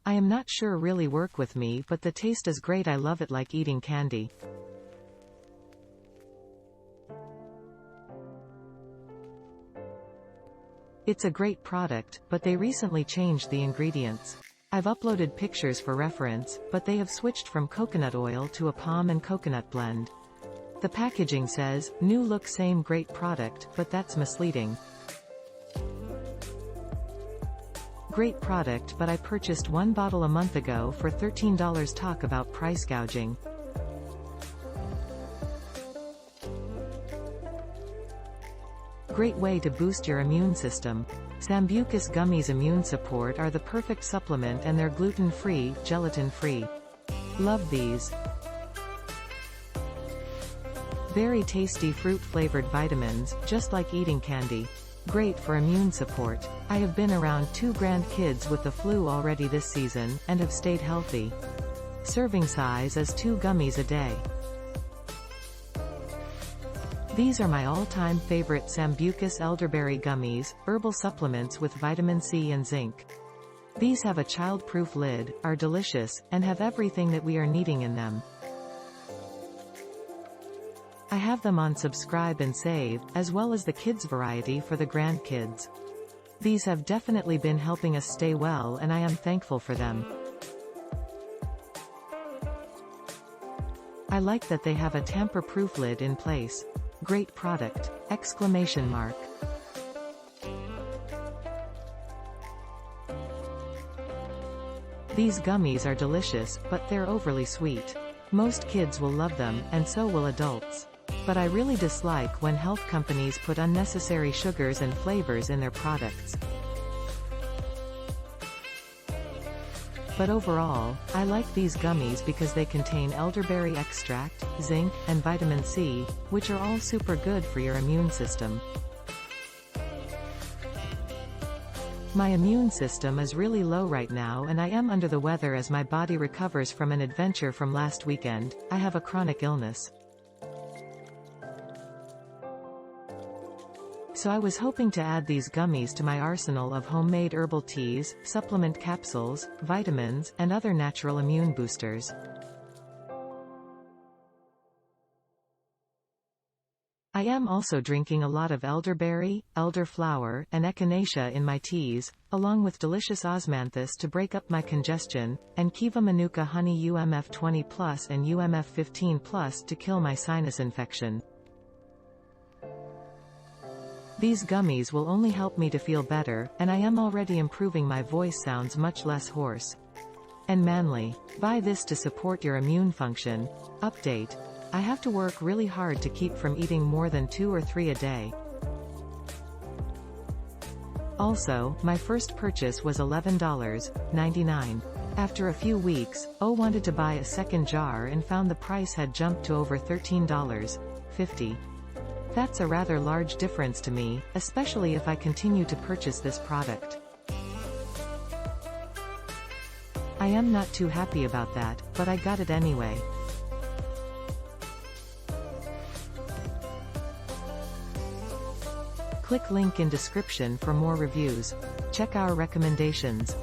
I am not sure really work with me, but the taste is great. I love it like eating candy. It's a great product, but they recently changed the ingredients. I've uploaded pictures for reference, but they have switched from coconut oil to a palm and coconut blend. The packaging says, new look same great product, but that's misleading. Great product, but I purchased one bottle a month ago for $13. Talk about price gouging. Great way to boost your immune system. Sambucus Gummies Immune Support are the perfect supplement, and they're gluten-free, gelatin-free. Love these. Very tasty fruit-flavored vitamins, just like eating candy. Great for immune support. I have been around 2 grandkids with the flu already this season, and have stayed healthy. Serving size is 2 gummies a day. These are my all-time favorite Sambucus Elderberry Gummies, herbal supplements with vitamin C and zinc. These have a child-proof lid, are delicious, and have everything that we are needing in them. I have them on subscribe and save, as well as the kids variety for the grandkids. These have definitely been helping us stay well, and I am thankful for them. I like that they have a tamper-proof lid in place. Great product! Exclamation mark. These gummies are delicious, but they're overly sweet. Most kids will love them, and so will adults. But I really dislike when health companies put unnecessary sugars and flavors in their products. But overall, I like these gummies because they contain elderberry extract, zinc, and vitamin C, which are all super good for your immune system. My immune system is really low right now, and I am under the weather as my body recovers from an adventure from last weekend. I have a chronic illness. So I was hoping to add these gummies to my arsenal of homemade herbal teas, supplement capsules, vitamins, and other natural immune boosters. I am also drinking a lot of elderberry, elderflower, and echinacea in my teas, along with delicious osmanthus to break up my congestion, and kiva manuka honey UMF 20+ and UMF 15+ to kill my sinus infection. These gummies will only help me to feel better, and I am already improving. My voice sounds much less hoarse and manly. Buy this to support your immune function. Update. I have to work really hard to keep from eating more than 2 or 3 a day. Also, my first purchase was $11.99. After a few weeks, wanted to buy a second jar and found the price had jumped to over $13.50. That's a rather large difference to me, especially if I continue to purchase this product. I am not too happy about that, but I got it anyway. Click link in description for more reviews. Check our recommendations.